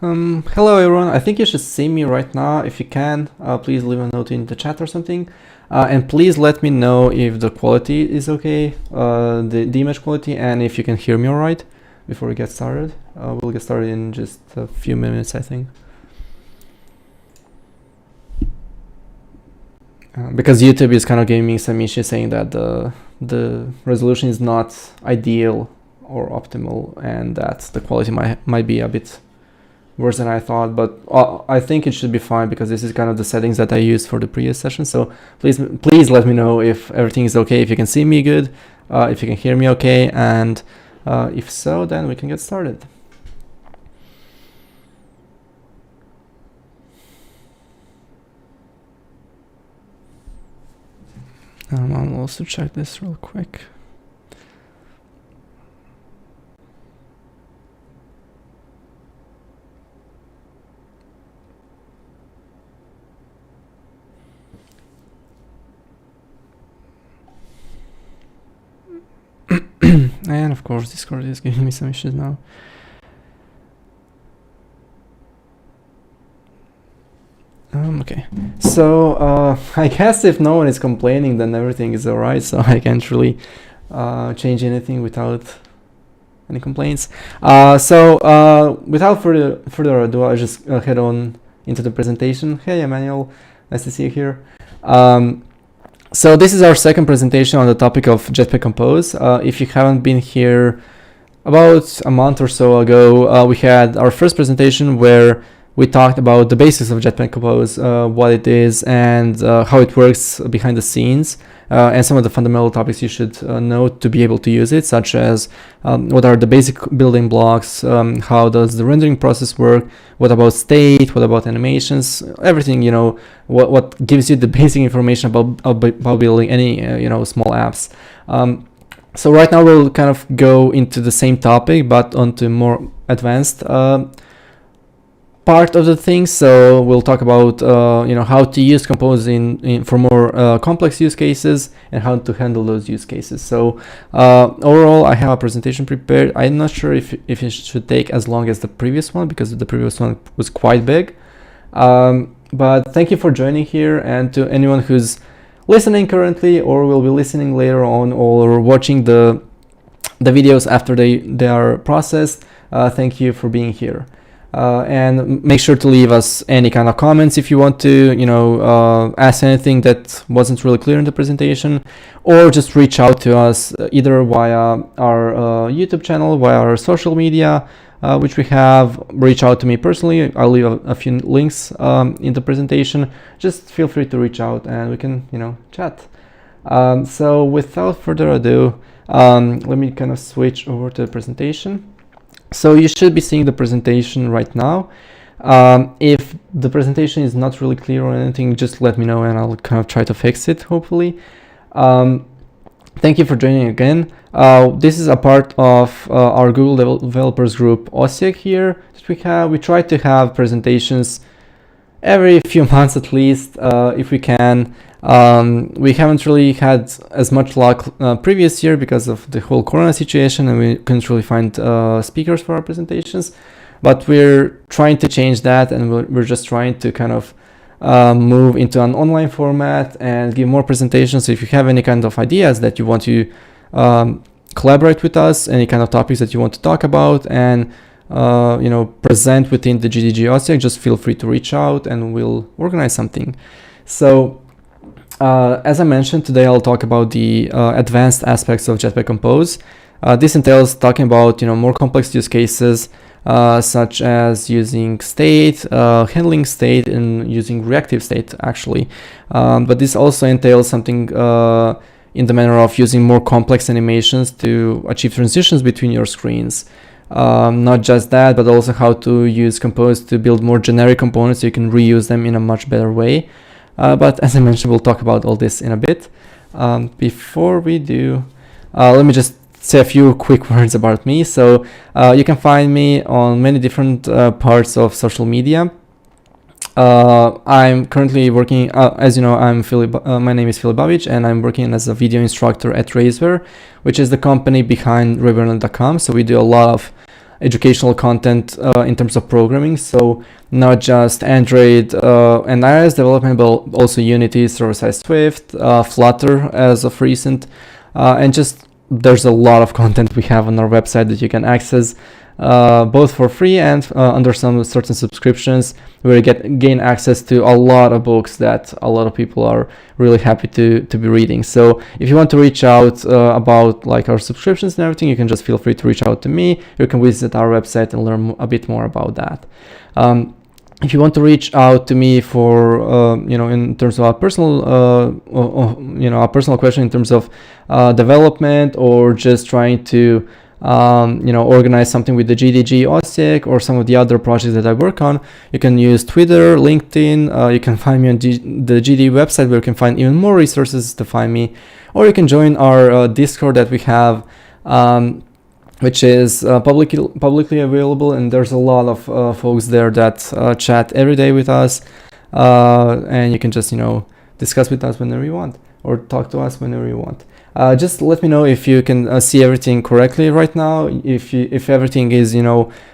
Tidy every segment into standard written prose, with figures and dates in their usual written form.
Hello everyone, I think you should see me right now. If you can, please leave a note in the chat or something. And please let me know if the quality is okay, the image quality, and if you can hear me alright before we get started. We'll get started in just a few minutes, I think. Because YouTube is kind of giving me some issues saying that the resolution is not ideal or optimal, and that the quality might be a bit worse than I thought, but I think it should be fine because this is kind of the settings that I used for the previous session. So please let me know if everything is okay, if you can see me good, if you can hear me okay, and if so, then we can get started. I'll also check this real quick. And of course Discord is giving me some issues now. Okay, so I guess if no one is complaining, then everything is alright, so I can't really change anything without any complaints. Without further ado, I'll just head on into the presentation. Hey Emmanuel, nice to see you here. So this is our second presentation on the topic of Jetpack Compose. If you haven't been here, about a month or so ago, we had our first presentation where we talked about the basics of Jetpack Compose, what it is and how it works behind the scenes, and some of the fundamental topics you should know to be able to use it, such as what are the basic building blocks, how does the rendering process work, what about state, what about animations, everything, you know, what gives you the basic information about building any, small apps. So right now we'll kind of go into the same topic, but onto more advanced part of the thing. So we'll talk about how to use Compose for more complex use cases and how to handle those use cases. So overall, I have a presentation prepared. I'm not sure if it should take as long as the previous one, because the previous one was quite big. But thank you for joining here, and to anyone who's listening currently or will be listening later on or watching the videos after they are processed, thank you for being here. And make sure to leave us any kind of comments if you want to, ask anything that wasn't really clear in the presentation, or just reach out to us either via our YouTube channel, via our social media, which we have. Reach out to me personally. I'll leave a few links in the presentation. Just feel free to reach out and we can, chat. So without further ado, let me kind of switch over to the presentation. So you should be seeing the presentation right now. If the presentation is not really clear or anything, just let me know and I'll kind of try to fix it, hopefully. Thank you for joining again. This is a part of our Google developers group OSIEC here that we have. We try to have presentations every few months at least, if we can. We haven't really had as much luck previous year because of the whole Corona situation, and we couldn't really find speakers for our presentations, but we're trying to change that, and we're just trying to kind of move into an online format and give more presentations. So if you have any kind of ideas that you want to collaborate with us, any kind of topics that you want to talk about and present within the GDG OSIEC, just feel free to reach out and we'll organize something. So as I mentioned, today I'll talk about the advanced aspects of Jetpack Compose. This entails talking about more complex use cases, such as using state, handling state, and using reactive state actually. But this also entails something in the manner of using more complex animations to achieve transitions between your screens. Not just that, but also how to use Compose to build more generic components so you can reuse them in a much better way. But as I mentioned, we'll talk about all this in a bit. Before we do, let me just say a few quick words about me. So you can find me on many different parts of social media. I'm currently working, as you know, my name is Filip Babić, and I'm working as a video instructor at Razor, which is the company behind Room.com. So we do a lot of educational content in terms of programming. So not just Android and iOS development, but also Unity, server-side Swift, Flutter as of recent, and just there's a lot of content we have on our website that you can access both for free and under some certain subscriptions, where you gain access to a lot of books that a lot of people are really happy to be reading. So if you want to reach out about like our subscriptions and everything, you can just feel free to reach out to me. You can visit our website and learn a bit more about that. If you want to reach out to me for in terms of a personal a personal question in terms of development, or just trying to organize something with the GDG Osijek or some of the other projects that I work on, you can use Twitter, LinkedIn. You can find me on the GD website, where you can find even more resources to find me, or you can join our Discord that we have, which is publicly available, and there's a lot of folks there that chat every day with us, and you can just discuss with us whenever you want, or talk to us whenever you want. Just let me know if you can see everything correctly right now. If everything is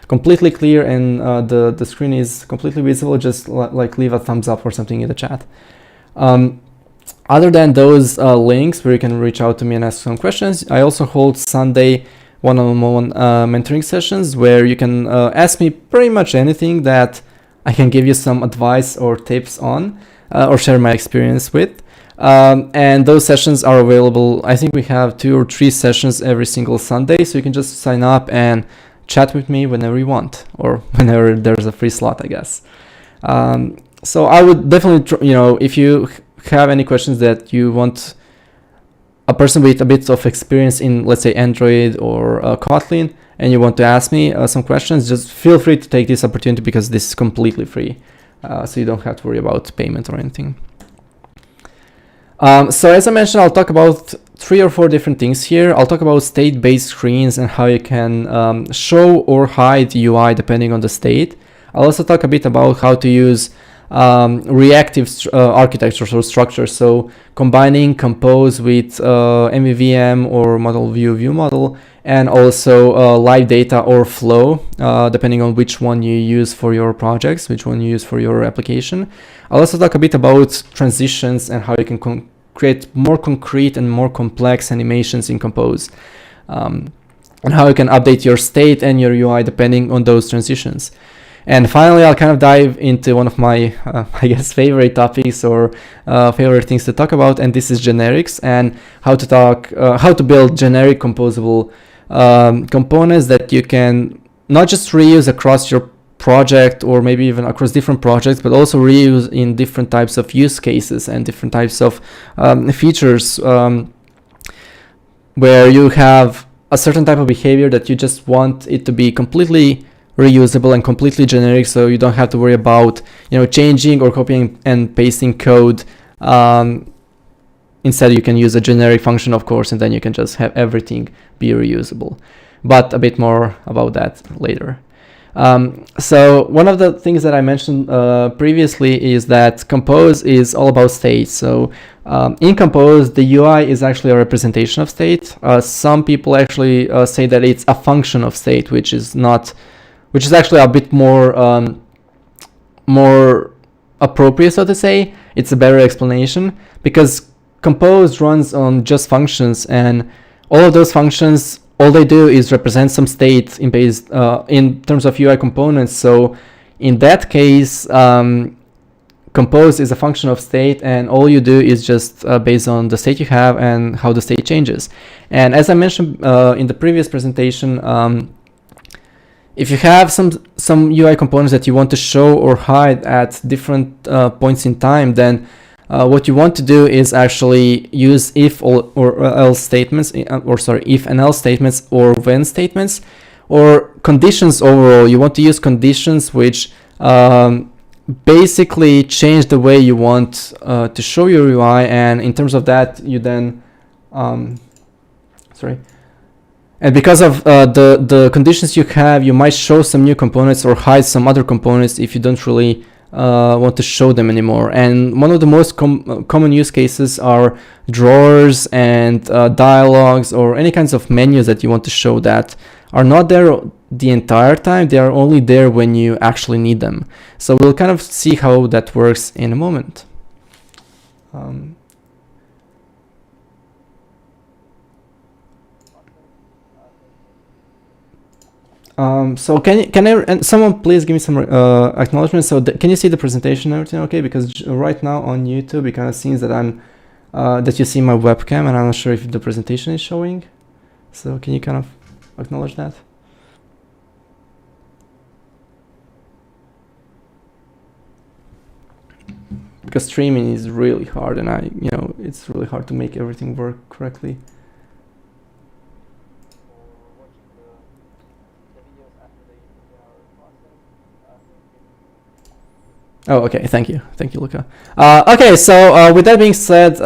completely clear and the screen is completely visible, just like leave a thumbs up or something in the chat. Other than those links where you can reach out to me and ask some questions, I also hold Sunday one-on-one mentoring sessions, where you can ask me pretty much anything that I can give you some advice or tips on, or share my experience with. And those sessions are available. I think we have 2 or 3 sessions every single Sunday, so you can just sign up and chat with me whenever you want, or whenever there's a free slot, I guess. So I would definitely, if you have any questions that you want a person with a bit of experience in, let's say, Android or Kotlin, and you want to ask me some questions, just feel free to take this opportunity, because this is completely free, so you don't have to worry about payment or anything. So as I mentioned, I'll talk about 3 or 4 different things here. I'll talk about state-based screens and how you can show or hide UI depending on the state. I'll also talk a bit about how to use reactive architectures or structures, so combining Compose with MVVM or model view model, and also LiveData or Flow, depending on which one you use for your projects, which one you use for your application. I'll also talk a bit about transitions and how you can create more concrete and more complex animations in Compose, and how you can update your state and your UI depending on those transitions. And finally, I'll kind of dive into one of my, I guess, favorite topics or favorite things to talk about, and this is generics, and how to build generic composable components that you can not just reuse across your project, or maybe even across different projects, but also reuse in different types of use cases and different types of features, where you have a certain type of behavior that you just want it to be completely reusable and completely generic, so you don't have to worry about changing or copying and pasting code. Instead, you can use a generic function, of course, and then you can just have everything be reusable. But a bit more about that later. So one of the things that I mentioned previously is that Compose is all about state. So in Compose, the UI is actually a representation of state. Some people actually say that it's a function of state, which is actually a bit more appropriate, so to say. It's a better explanation, because Compose runs on just functions, and all of those functions, all they do is represent some state in terms of UI components. So in that case, Compose is a function of state, and all you do is just based on the state you have and how the state changes. And as I mentioned in the previous presentation, if you have some UI components that you want to show or hide at different points in time, then what you want to do is actually use if or else statements, if and else statements, or when statements, or conditions overall. You want to use conditions which basically change the way you want to show your UI, and in terms of that, you then and because of the conditions you have, you might show some new components or hide some other components if you don't really want to show them anymore. And one of the most common use cases are drawers and dialogues or any kinds of menus that you want to show that are not there the entire time. They are only there when you actually need them. So we'll kind of see how that works in a moment. So can someone please give me some acknowledgement? So can you see the presentation and everything okay? Because right now on YouTube it kind of seems that I'm that you see my webcam, and I'm not sure if the presentation is showing. So can you kind of acknowledge that? Because streaming is really hard, and it's really hard to make everything work correctly. Oh, okay. Thank you, Luca. Okay, so with that being said,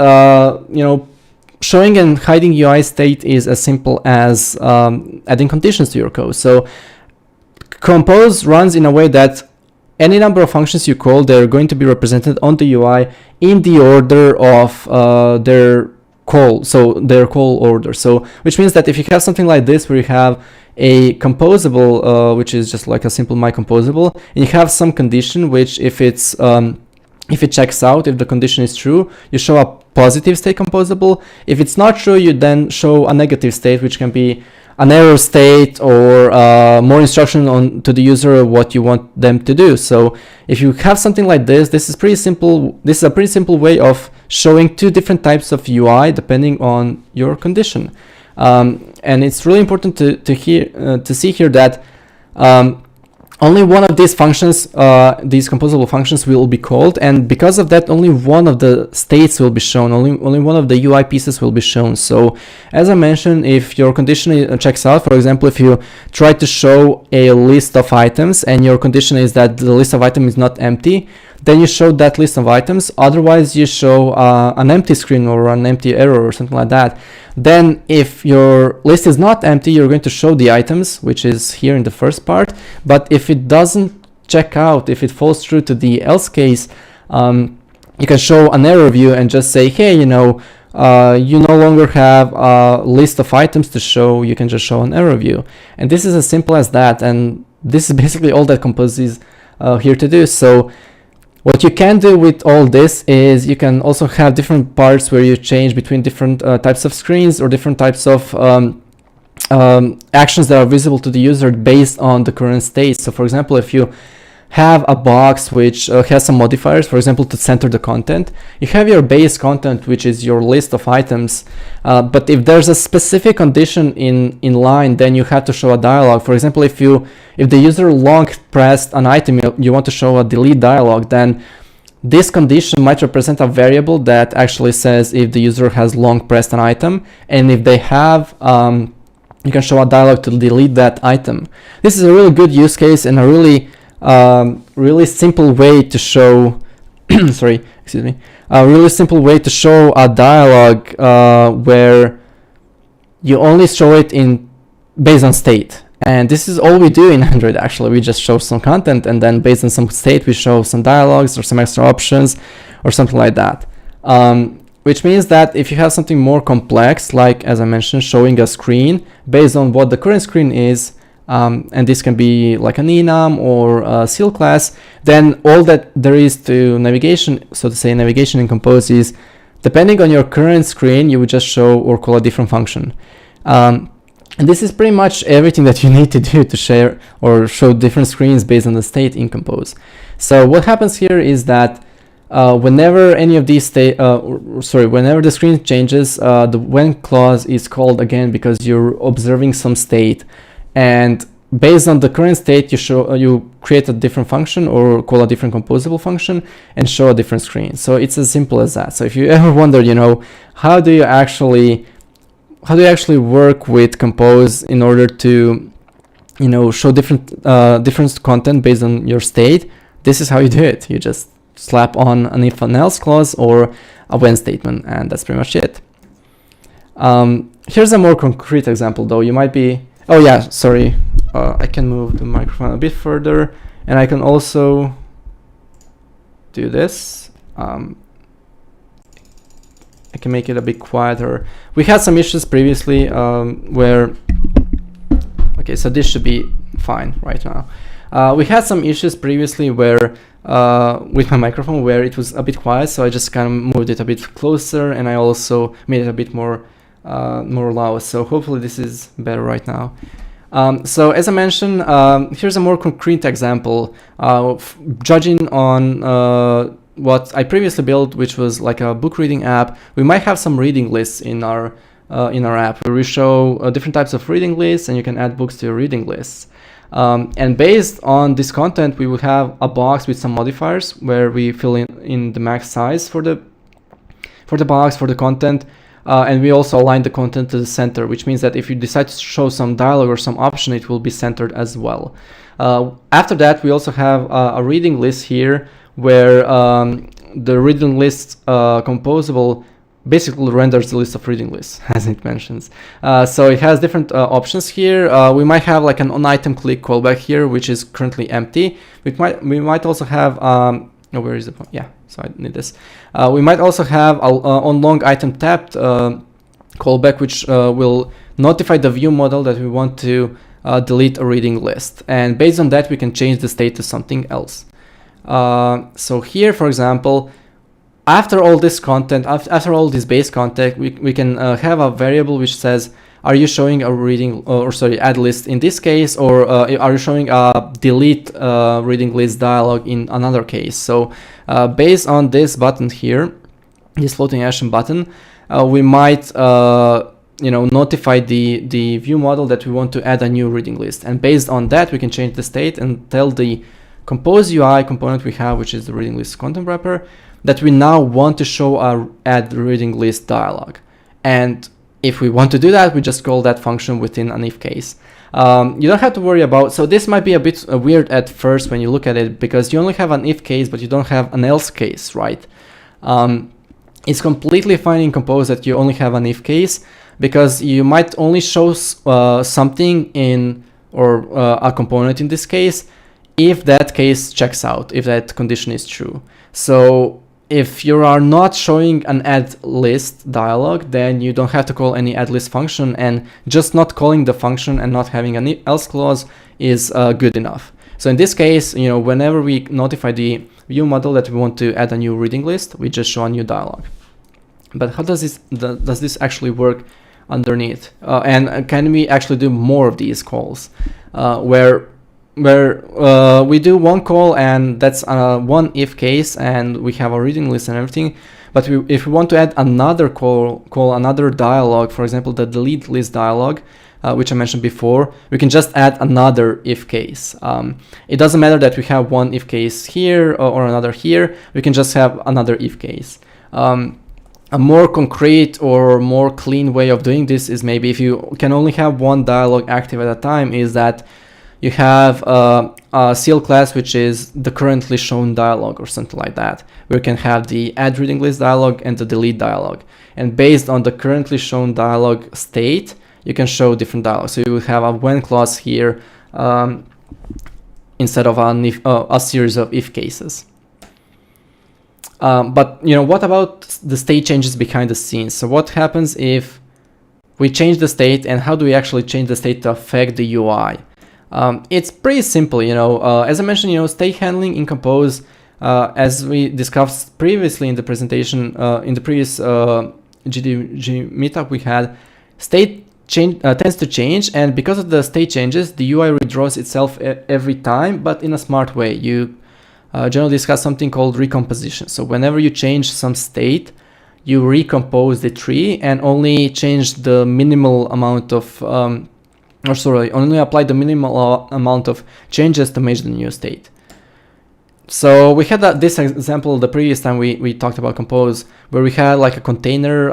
showing and hiding UI state is as simple as adding conditions to your code. So Compose runs in a way that any number of functions you call, they're going to be represented on the UI in the order of their call, so their call order. So which means that if you have something like this where you have a composable, which is just like a simple my composable, and you have some condition which if it checks out, if the condition is true, you show a positive state composable. If it's not true, you then show a negative state, which can be an error state or more instruction to the user what you want them to do. So if you have something like this, this is pretty simple. This is a pretty simple way of showing two different types of UI depending on your condition. And it's really important to see here that only one of these functions, these composable functions, will be called, and because of that, only one of the states will be shown. Only one of the UI pieces will be shown. So, as I mentioned, if your condition checks out, for example, if you try to show a list of items and your condition is that the list of items is not empty, then you show that list of items. Otherwise, you show an empty screen or an empty error or something like that. Then if your list is not empty, you're going to show the items, which is here in the first part. But if it doesn't check out, if it falls through to the else case, you can show an error view and just say, hey, you no longer have a list of items to show. You can just show an error view. And this is as simple as that. And this is basically all that Compose is here to do. So what you can do with all this is you can also have different parts where you change between different types of screens or different types of actions that are visible to the user based on the current state. So for example, if you have a box which has some modifiers, for example, to center the content, you have your base content, which is your list of items. But if there's a specific condition in line, then you have to show a dialog. For example, if the user long pressed an item, you want to show a delete dialog, then this condition might represent a variable that actually says if the user has long pressed an item, and if they have, you can show a dialog to delete that item. This is a really good use case and a really simple way to show a really simple way to show a dialog where you only show it based on state. And this is all we do in Android. Actually, we just show some content, and then based on some state we show some dialogues or some extra options or something like that. Which means that if you have something more complex, like as I mentioned, showing a screen based on what the current screen is, and this can be like an enum or a seal class, then all that there is to navigation, so to say, navigation in Compose is, depending on your current screen, you would just show or call a different function. And this is pretty much everything that you need to do to share or show different screens based on the state in Compose. So what happens here is that whenever any of these whenever the screen changes, the when clause is called again because you're observing some state. And based on the current state, you create a different function or call a different composable function and show a different screen. So it's as simple as that. So if you ever wonder, how do you actually work with Compose in order to, show different content based on your state, this is how you do it. You just slap on an if and else clause or a when statement, and that's pretty much it. Here's a more concrete example, though. You might be, oh yeah, sorry, I can move the microphone a bit further, and I can also do this. I can make it a bit quieter. We had some issues previously where, okay, so this should be fine right now. We had some issues previously where with my microphone where it was a bit quiet, so I just kind of moved it a bit closer, and I also made it a bit more loud. So hopefully this is better right now. So as I mentioned, here's a more concrete example judging on what I previously built, which was like a book reading app. We might have some reading lists in our app where we show different types of reading lists, and you can add books to your reading lists. And based on this content, we will have a box with some modifiers where we fill in the max size for the box, for the content, and we also align the content to the center, which means that if you decide to show some dialogue or some option, it will be centered as well. After that, we also have a reading list here where the reading list composable basically renders the list of reading lists, as it mentions. So it has different options here. We might have like an on-item click callback here, which is currently empty. We might also have, oh, where is the point? Yeah, so I need this. We might also have on long item tapped callback, which will notify the view model that we want to delete a reading list. And based on that, we can change the state to something else. So here, for example, after all this content, after all this base content, we can have a variable which says, are you showing a reading, or sorry, add list in this case, or are you showing a delete reading list dialog in another case? So based on this button here, this floating action button, we might notify the view model that we want to add a new reading list. And based on that, we can change the state and tell the Compose UI component we have, which is the reading list content wrapper, that we now want to show our add reading list dialog. And if we want to do that, we just call that function within an if case. You don't have to worry about, so this might be a bit weird at first when you look at it, because you only have an if case, but you don't have an else case, right? It's completely fine in Compose that you only have an if case, because you might only show something in, or a component in this case, if that case checks out, if that condition is true. So if you are not showing an add list dialog, then you don't have to call any add list function, and just not calling the function and not having an else clause is good enough. So in this case, whenever we notify the view model that we want to add a new reading list, we just show a new dialog. But how does this actually work underneath? And can we actually do more of these calls where we do one call, and that's one if case, and we have a reading list and everything. But if we want to add another call another dialog, for example, the delete list dialog, which I mentioned before, we can just add another if case. It doesn't matter that we have one if case here or another here. We can just have another if case. A more concrete or more clean way of doing this is maybe if you can only have one dialog active at a time, is that you have a CL class which is the currently shown dialog or something like that, where you can have the add reading list dialog and the delete dialog. And based on the currently shown dialog state, you can show different dialogs. So you will have a when clause here instead of a series of if cases. But what about the state changes behind the scenes? So what happens if we change the state, and how do we actually change the state to affect the UI? It's pretty simple, as I mentioned, state handling in Compose, as we discussed previously in the presentation, in the previous GDG meetup we had, state tends to change, and because of the state changes, the UI redraws itself every time, but in a smart way. You generally discuss something called recomposition. So whenever you change some state, you recompose the tree and only change the minimal amount of only apply the minimal amount of changes to match the new state. So we had this example the previous time we talked about Compose, where we had like a container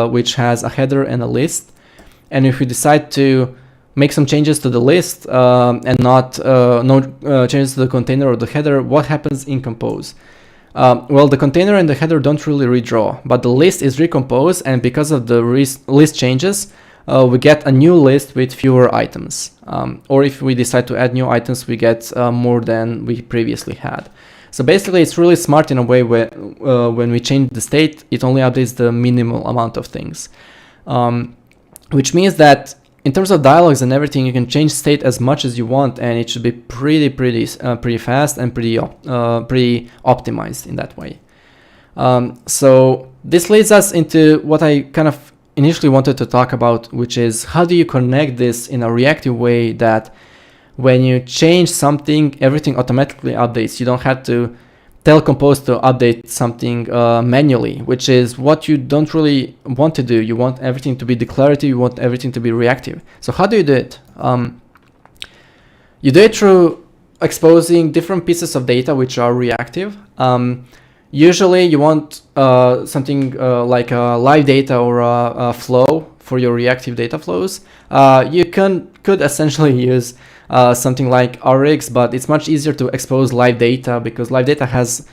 which has a header and a list. And if we decide to make some changes to the list and not no changes to the container or the header, what happens in Compose? Well, the container and the header don't really redraw, but the list is recomposed, and because of the list changes, we get a new list with fewer items. Or if we decide to add new items, we get more than we previously had. So basically, it's really smart in a way where when we change the state, it only updates the minimal amount of things, which means that in terms of dialogues and everything, you can change state as much as you want, and it should be pretty fast and pretty optimized in that way. So this leads us into what I kind of initially wanted to talk about, which is how do you connect this in a reactive way that when you change something, everything automatically updates. You don't have to tell Compose to update something manually, which is what you don't really want to do. You want everything to be declarative, you want everything to be reactive. So how do you do it? You do it through exposing different pieces of data which are reactive. Usually you want something like a live data or a flow for your reactive data flows. You could essentially use something like RX, but it's much easier to expose live data because live data has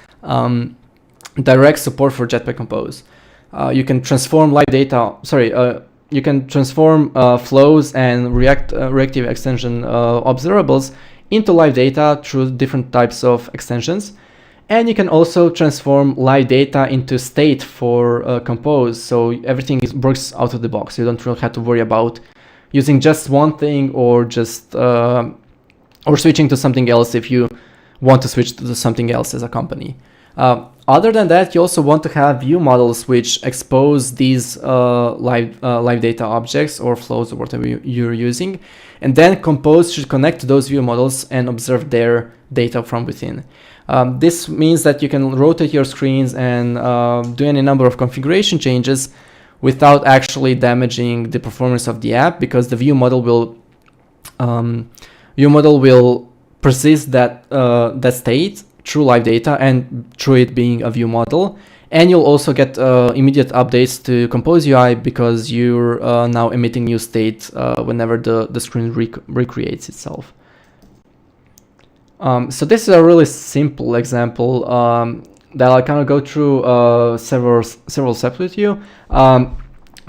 direct support for Jetpack Compose. You can transform live data, you can transform flows and reactive extension observables into live data through different types of extensions. And you can also transform live data into state for Compose, so everything works out of the box. You don't really have to worry about using just one thing or just or switching to something else if you want to switch to something else as a company. Other than that, you also want to have view models which expose these live data objects or flows or whatever you're using, and then Compose should connect to those view models and observe their data from within. This means that you can rotate your screens and do any number of configuration changes without actually damaging the performance of the app, because the view model will persist that state through live data and through it being a view model. And you'll also get immediate updates to Compose UI because you're now emitting new state whenever the screen recreates itself. So this is a really simple example that I'll kind of go through several steps with you.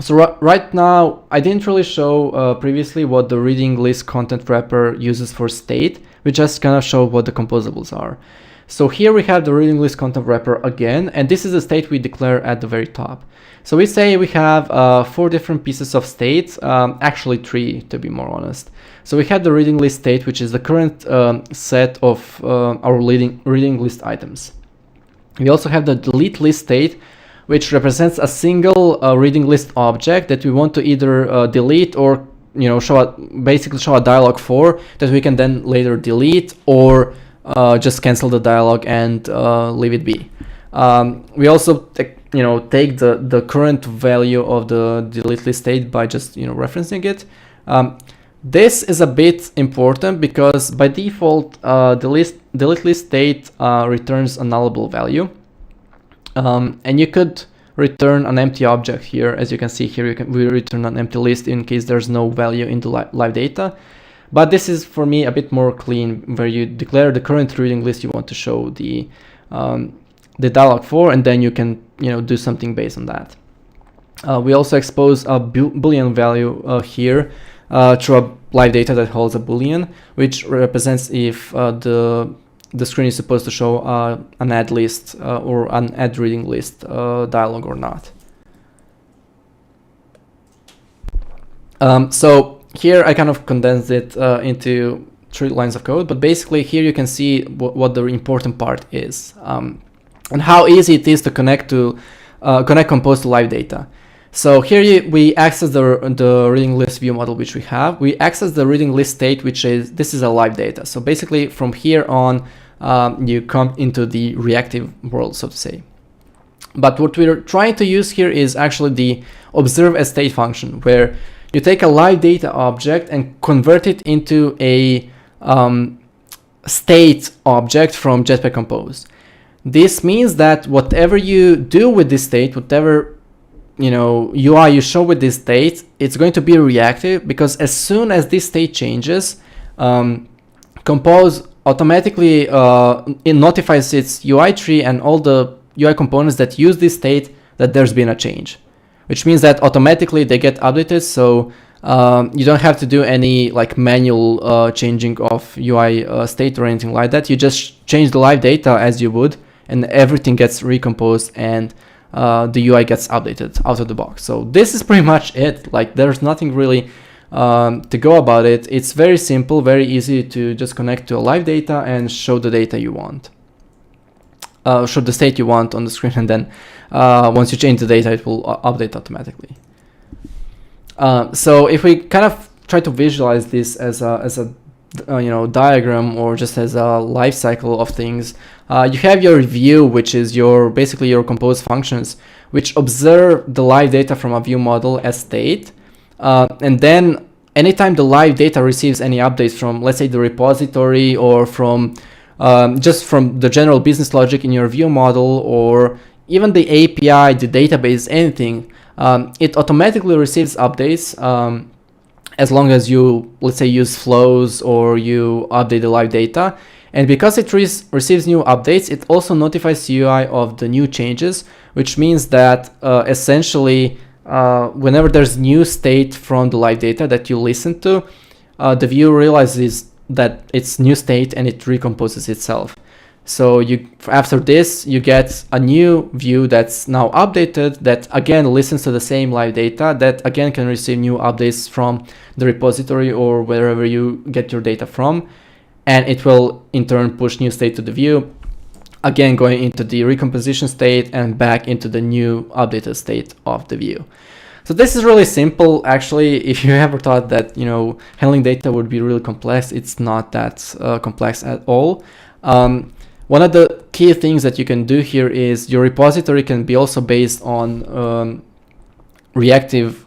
So right now, I didn't really show previously what the reading list content wrapper uses for state. We just kind of show what the composables are. So here we have the reading list content wrapper again, and this is the state we declare at the very top. So we say we have 4 different pieces of states, actually 3 to be more honest. So we have the reading list state, which is the current set of our reading list items. We also have the delete list state, which represents a single reading list object that we want to either delete or basically show a dialog for that we can then later delete, or just cancel the dialog and leave it be. We also take the current value of the delete list state by just referencing it. This is a bit important because by default delete list state returns a nullable value, and you could return an empty object here. As you can see here, we return an empty list in case there's no value in the live data. But this is for me a bit more clean, where you declare the current reading list you want to show the dialog for, and then you can do something based on that. We also expose a boolean value here through a live data that holds a boolean, which represents if the screen is supposed to show an add list or an add reading list dialog or not. So here I kind of condensed it into 3 lines of code, but basically here you can see what the important part is, and how easy it is to connect Compose to live data. So here we access the reading list view model which we have. We access the reading list state, this is a live data. So basically from here on you come into the reactive world, so to say. But what we're trying to use here is actually the observe as state function, where you take a live data object and convert it into a state object from Jetpack Compose. This means that whatever you do with this state, whatever UI you show with this state, it's going to be reactive, because as soon as this state changes, Compose automatically it notifies its UI tree and all the UI components that use this state that there's been a change, which means that automatically they get updated. So You don't have to do any like manual changing of UI state or anything like that. You just change the live data as you would, and everything gets recomposed, and the UI gets updated out of the box. So this is pretty much it. Like, there's nothing really to go about it. It's very simple, very easy to just connect to a live data and show the data you want. Show the state you want on the screen, and then once you change the data, it will update automatically. So if we kind of try to visualize this as a diagram, or just as a life cycle of things, you have your view, which is basically your compose functions, which observe the live data from a view model as state. And then anytime the live data receives any updates from, let's say, the repository, or from just from the general business logic in your view model, or even the API, the database, anything, it automatically receives updates as long as you, let's say, use flows or you update the live data. And because it receives new updates, it also notifies UI of the new changes, which means that essentially whenever there's new state from the live data that you listen to, the view realizes that it's new state and it recomposes itself. So after this, you get a new view that's now updated, that again listens to the same live data, that again can receive new updates from the repository or wherever you get your data from, and it will in turn push new state to the view, again going into the recomposition state and back into the new updated state of the view. So this is really simple. Actually, if you ever thought that handling data would be really complex, it's not that complex at all. One of the key things that you can do here is your repository can be also based on reactive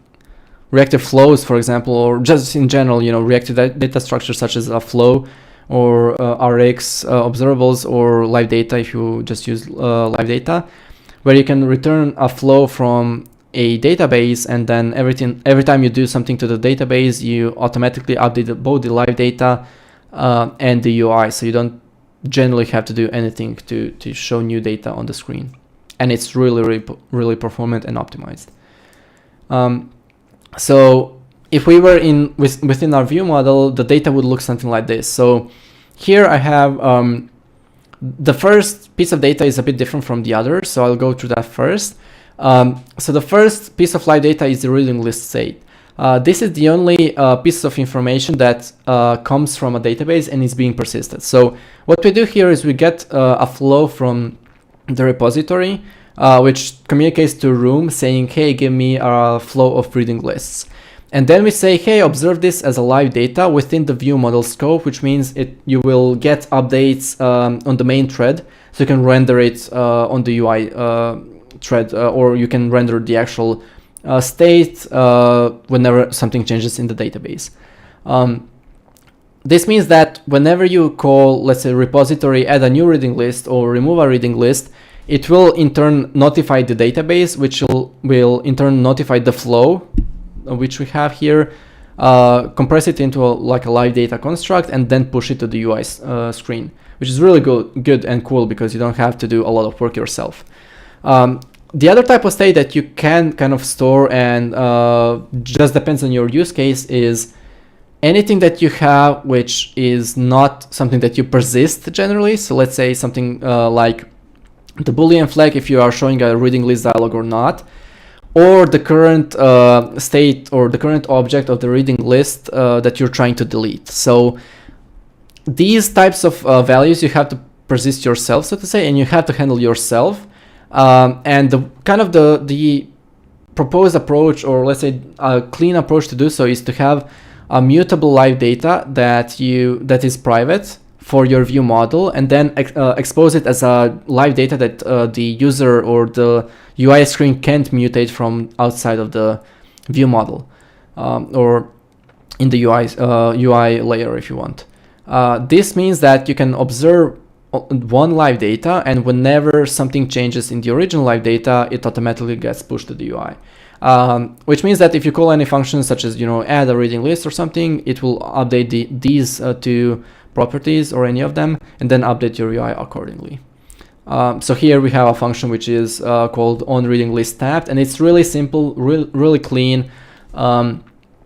flows, for example, or just in general, reactive data structures such as a flow or Rx observables, or live data if you just use live data, where you can return a flow from a database, and then every time you do something to the database, you automatically update both the live data and the UI, so you don't generally have to do anything to show new data on the screen, and it's really performant and optimized. So if we were within our view model, the data would look something like this. So here I have the first piece of data is a bit different from the other, so I'll go through that first. So the first piece of live data is the reading list state. This is the only piece of information that comes from a database and is being persisted. So what we do here is we get a flow from the repository, which communicates to Room saying, hey, give me a flow of reading lists. And then we say, hey, observe this as a live data within the view model scope, which means you will get updates on the main thread. So you can render it on the UI thread, or you can render the actual state whenever something changes in the database. This means that whenever you call, let's say, repository, add a new reading list or remove a reading list, it will in turn notify the database, which will in turn notify the flow, which we have here, compress it into a live data construct, and then push it to the UI screen, which is really good and cool because you don't have to do a lot of work yourself. The other type of state that you can kind of store and just depends on your use case is anything that you have which is not something that you persist generally. So let's say something like the Boolean flag if you are showing a reading list dialog or not, or the current state or the current object of the reading list that you're trying to delete. So these types of values you have to persist yourself, so to say, and you have to handle yourself. And the proposed approach, or let's say a clean approach to do so, is to have a mutable live data that is private for your view model, and then expose it as a live data that the user or the UI screen can't mutate from outside of the view model, or in the UI layer if you want. This means that you can observe one live data, and whenever something changes in the original live data, it automatically gets pushed to the UI. Which means that if you call any function such as add a reading list or something, it will update these two properties or any of them, and then update your UI accordingly. So here we have a function which is called onReadingListTabbed, and it's really simple, really clean.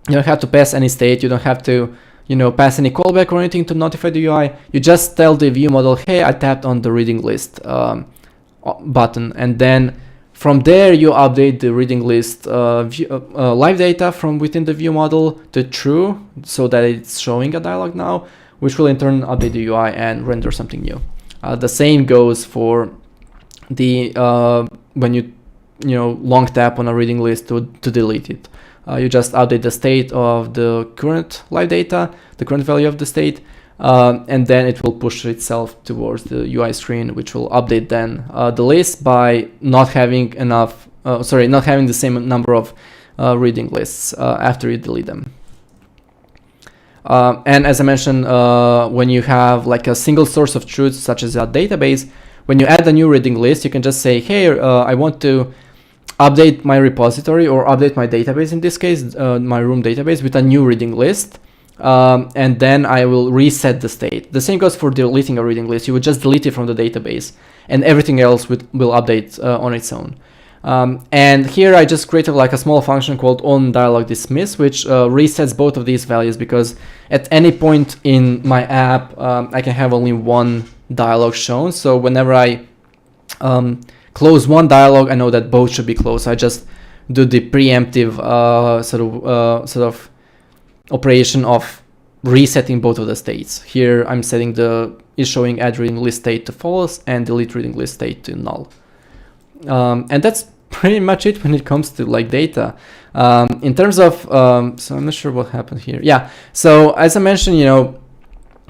You don't have to pass any state. You don't have to, you know, pass any callback or anything to notify the UI. You just tell the view model, hey, I tapped on the reading list button, and then from there you update the reading list live data from within the view model to true, so that it's showing a dialog now, which will in turn update the UI and render something new. The same goes for the when you long tap on a reading list to delete it. You just update the state of the current live data, the current value of the state, and then it will push itself towards the UI screen, which will update then the list by not having enough, not having the same number of reading lists after you delete them. And as I mentioned, when you have like a single source of truth, such as a database, when you add a new reading list, you can just say, hey, I want to update my repository or update my database, in this case, my Room database, with a new reading list. And then I will reset the state. The same goes for deleting a reading list. You would just delete it from the database, and everything else will update on its own. And here I just created like a small function called onDialogDismiss, which resets both of these values, because at any point in my app, I can have only one dialog shown. So whenever I close one dialog, I know that both should be closed. I just do the preemptive sort of operation of resetting both of the states. Here I'm setting the is showing add reading list state to false and delete reading list state to null. And that's pretty much it when it comes to like data. In terms of so I'm not sure what happened here. Yeah, so as I mentioned,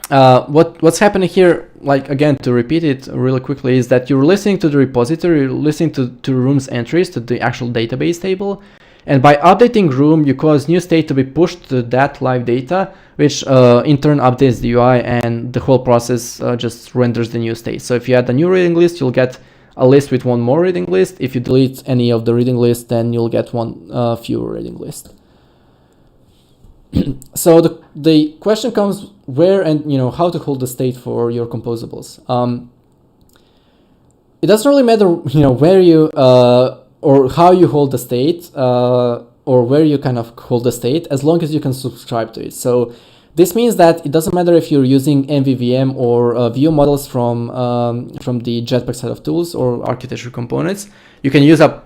what's happening here, like again, to repeat it really quickly, is that you're listening to the repository, you're listening to Room's entries, to the actual database table, and by updating Room, you cause new state to be pushed to that live data, which in turn updates the UI, and the whole process just renders the new state. So if you add a new reading list, you'll get a list with one more reading list. If you delete any of the reading list, then you'll get one fewer reading list. So the question comes where and how to hold the state for your composables. It doesn't really matter where you or how you hold the state or where you kind of hold the state, as long as you can subscribe to it. So this means that it doesn't matter if you're using MVVM or view models from the Jetpack set of tools or architecture components. You can use a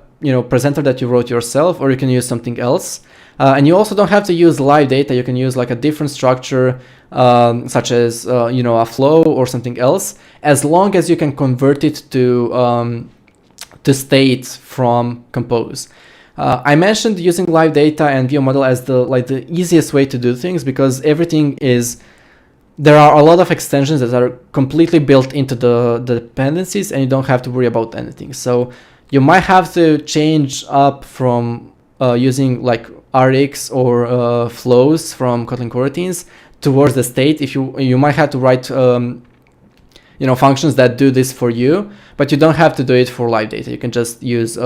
presenter that you wrote yourself, or you can use something else. And you also don't have to use live data. You can use like a different structure, such as a flow or something else, as long as you can convert it to state from Compose. I mentioned using live data and view model as the easiest way to do things, because there are a lot of extensions that are completely built into the dependencies, and you don't have to worry about anything. So you might have to change up from using like RX or flows from Kotlin coroutines towards the state. If you might have to write functions that do this for you, but you don't have to do it for live data. You can just use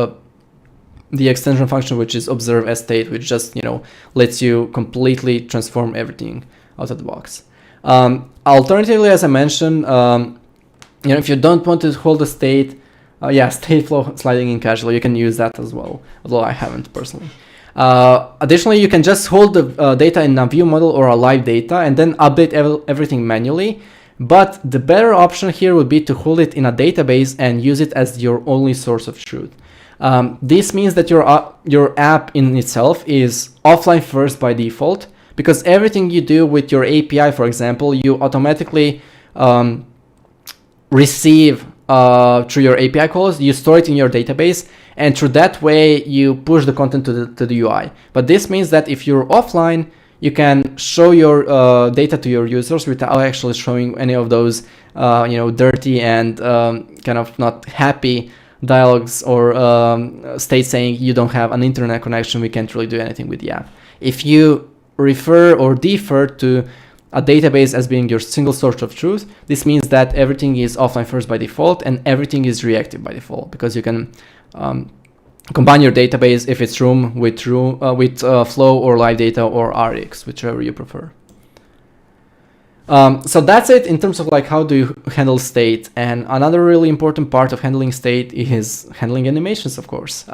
the extension function, which is observe as state, which just lets you completely transform everything out of the box. Alternatively, as I mentioned, if you don't want to hold the state, state flow sliding in casual, you can use that as well, although I haven't personally. Additionally, you can just hold the data in a view model or a live data and then update everything manually. But the better option here would be to hold it in a database and use it as your only source of truth. This means that your app in itself is offline first by default, because everything you do with your API, for example, you automatically receive through your API calls. You store it in your database, and through that way you push the content to the UI. But this means that if you're offline, you can show your data to your users without actually showing any of those dirty and kind of not happy dialogues or states saying you don't have an internet connection, we can't really do anything with the app. If you refer or defer to a database as being your single source of truth, this means that everything is offline first by default and everything is reactive by default, because you can combine your database, if it's Room, with Flow or Live Data or RX, whichever you prefer. So that's it in terms of like how do you handle state. And another really important part of handling state is handling animations, of course,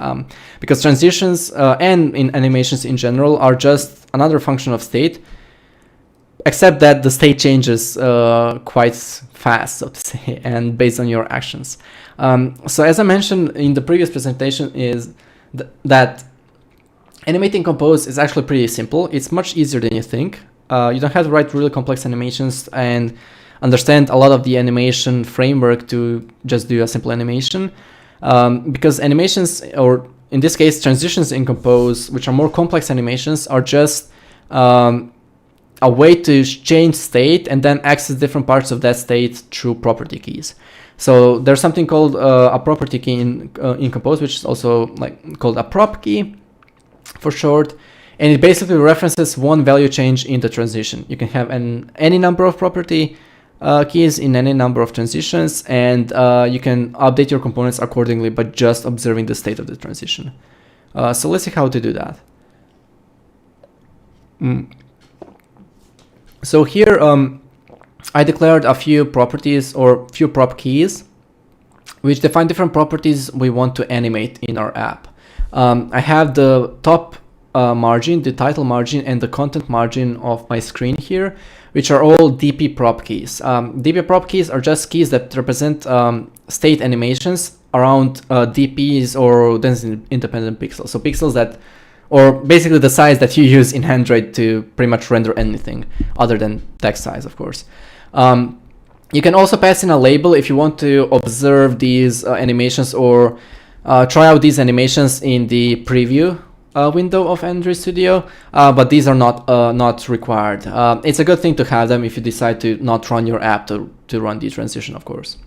because transitions and in animations in general are just another function of state, except that the state changes quite fast, so to say, and based on your actions. So as I mentioned in the previous presentation is that animating compose is actually pretty simple. It's much easier than you think. You don't have to write really complex animations and understand a lot of the animation framework to just do a simple animation, because animations, or in this case transitions in Compose, which are more complex animations, are just a way to change state and then access different parts of that state through property keys. So there's something called a property key in Compose, which is also like called a prop key for short. And it basically references one value change in the transition. You can have any number of property keys in any number of transitions, and you can update your components accordingly by just observing the state of the transition. So let's see how to do that. So here I declared a few properties or few prop keys, which define different properties we want to animate in our app. I have the top margin, the title margin, and the content margin of my screen here, which are all DP prop keys. DP prop keys are just keys that represent state animations around DPs, or density independent pixels. So pixels that, or basically the size that you use in Android to pretty much render anything other than text size, of course. You can also pass in a label if you want to observe these animations or try out these animations in the preview window of Android Studio, but these are not required. It's a good thing to have them if you decide to not run your app to run the transition, of course.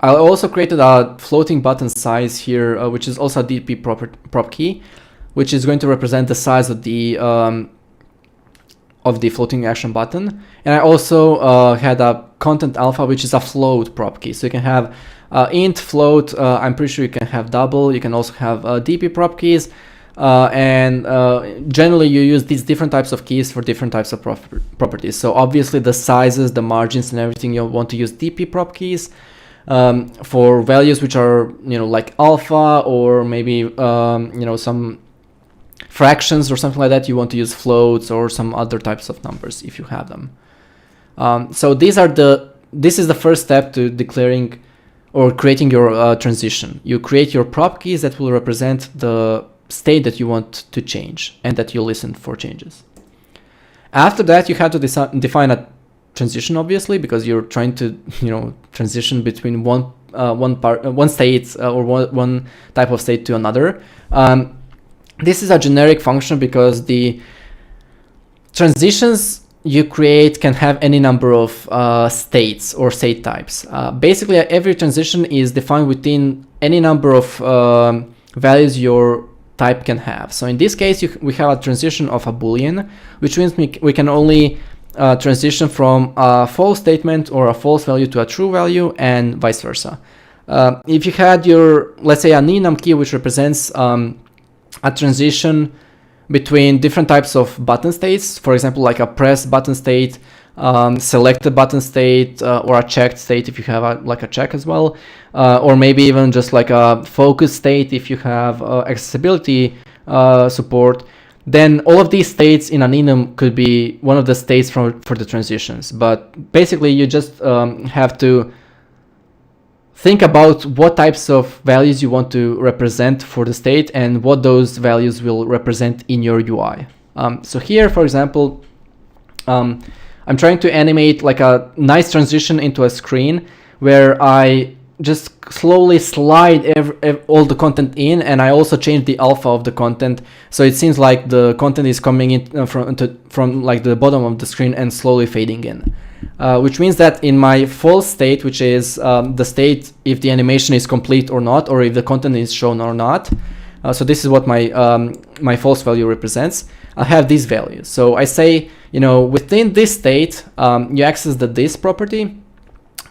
I also created a floating button size here, which is also a DP prop key, which is going to represent the size of the floating action button. And I also had a content alpha, which is a float prop key. So you can have int, float, I'm pretty sure you can have double, you can also have DP prop keys, and generally you use these different types of keys for different types of properties. So obviously the sizes, the margins and everything, you'll want to use DP prop keys. For values which are, like alpha, or maybe, some fractions or something like that, you want to use floats or some other types of numbers if you have them. So this is the first step to declaring or creating your transition. You create your prop keys that will represent the state that you want to change and that you listen for changes. After that, you have to define a transition, obviously, because you're trying to transition between one state or one type of state to another. This is a generic function because the transitions you create can have any number of states or state types. Basically, every transition is defined within any number of values your type can have. So in this case, we have a transition of a Boolean, which means we can only transition from a false statement or a false value to a true value, and vice versa. If you had your, let's say, an enum key, which represents a transition between different types of button states, for example, like a press button state, selected button state, or a checked state if you have a check as well, or maybe even just like a focus state if you have accessibility support, then all of these states in an enum could be one of the states for the transitions. But basically you just have to think about what types of values you want to represent for the state and what those values will represent in your UI. So here, for example, I'm trying to animate like a nice transition into a screen where I just slowly slide all the content in, and I also change the alpha of the content, so it seems like the content is coming in from like the bottom of the screen and slowly fading in. Which means that in my false state, which is the state if the animation is complete or not, or if the content is shown or not. So this is what my false value represents. I have these values. So I say, within this state, you access the this property.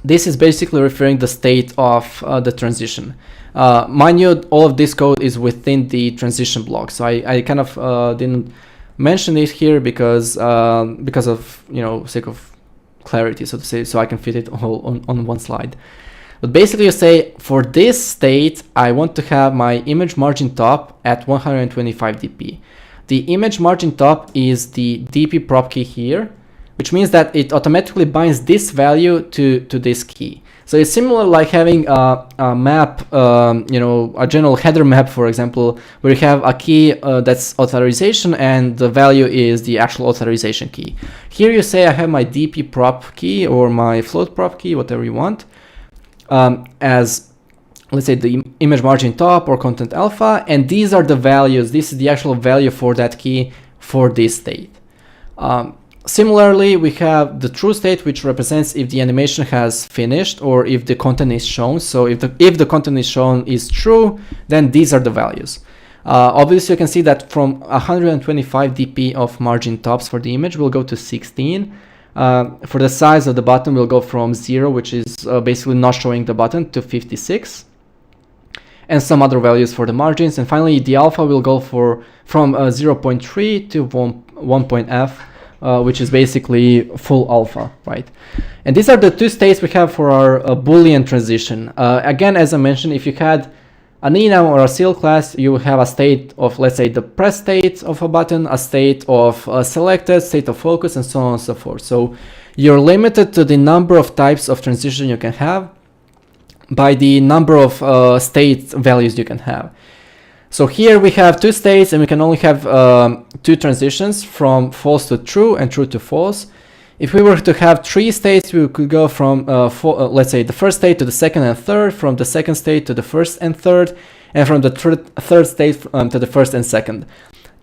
This is basically referring the state of the transition. Mind you, all of this code is within the transition block. So I kind of didn't mention it here because of, you know, sake of clarity, so to say, so I can fit it all on one slide. But basically you say, for this state, I want to have my image margin top at 125 dp. The image margin top is the dp prop key here, which means that it automatically binds this value to this key. So it's similar like having a map, you know, a general header map, for example, where you have a key that's authorization and the value is the actual authorization key. Here you say I have my dp prop key or my float prop key, whatever you want, as, let's say, the image margin top or content alpha, and these are the values. This is the actual value for that key for this state. Similarly, we have the true state, which represents if the animation has finished or if the content is shown. So if the content is shown is true, then these are the values. Obviously, you can see that from 125 dp of margin tops for the image, we'll go to 16. For the size of the button, we'll go from 0, which is basically not showing the button, to 56. And some other values for the margins. And finally, the alpha will go from 0.3 to 1.f. Which is basically full alpha, right? And these are the two states we have for our Boolean transition. Again, as I mentioned, if you had an enum or a CL class, you will have a state of, let's say, the press state of a button, a state of selected, state of focus, and so on and so forth. So you're limited to the number of types of transition you can have by the number of state values you can have. So here we have two states and we can only have two transitions, from false to true and true to false. If we were to have three states, we could go from, let's say, the first state to the second and third, from the second state to the first and third, and from the third state to the first and second,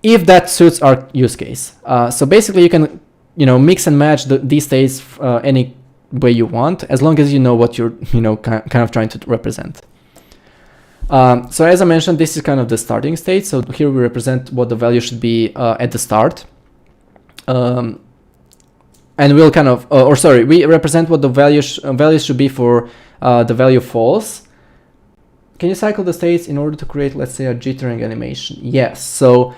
if that suits our use case. So basically you can, you know, mix and match these states any way you want, as long as you know what you're, you know, kind of trying to represent. So as I mentioned, this is kind of the starting state. So here we represent what the value should be at the start. And we'll kind of, we represent what the values should be for the value false. Can you cycle the states in order to create, let's say, a jittering animation? Yes. So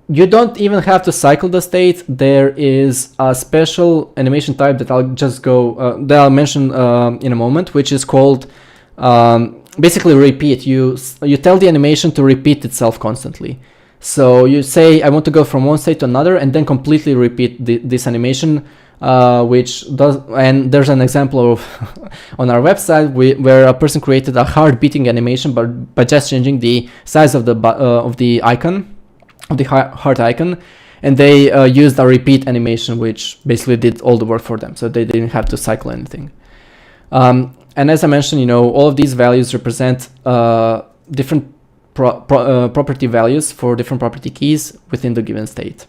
you don't even have to cycle the states. There is a special animation type that I'll mention in a moment, which is called basically repeat. You tell the animation to repeat itself constantly. So you say, I want to go from one state to another and then completely repeat this animation, which does, and there's an example of on our website where a person created a heart beating animation by just changing the size of the icon, of the heart icon, and they used a repeat animation, which basically did all the work for them. So they didn't have to cycle anything. And as I mentioned, you know, all of these values represent different property values for different property keys within the given state.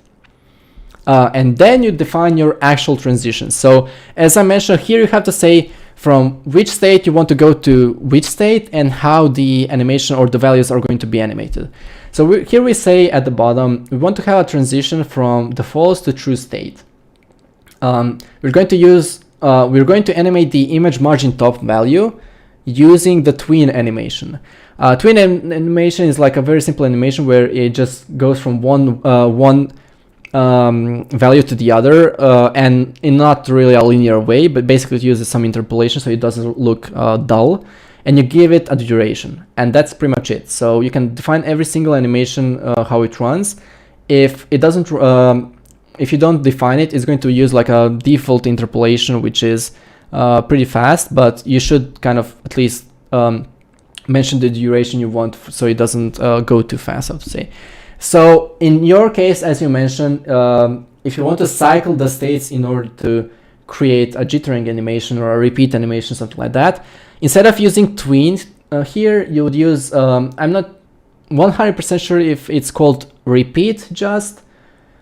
And then you define your actual transition. So as I mentioned, here you have to say from which state you want to go to which state and how the animation or the values are going to be animated. So here we say at the bottom, we want to have a transition from the false to true state. We're going to animate the image margin top value using the tween animation. Tween animation is like a very simple animation where it just goes from one value to the other, and in not really a linear way, but basically it uses some interpolation so it doesn't look dull, and you give it a duration, and that's pretty much it. So you can define every single animation how it runs. If it doesn't, if you don't define it, it's going to use like a default interpolation, which is pretty fast, but you should kind of at least mention the duration you want so it doesn't go too fast, so to say. So in your case, as you mentioned, if you want to cycle the states in order to create a jittering animation or a repeat animation, something like that, instead of using tween here, you would use, I'm not 100% sure if it's called repeat just,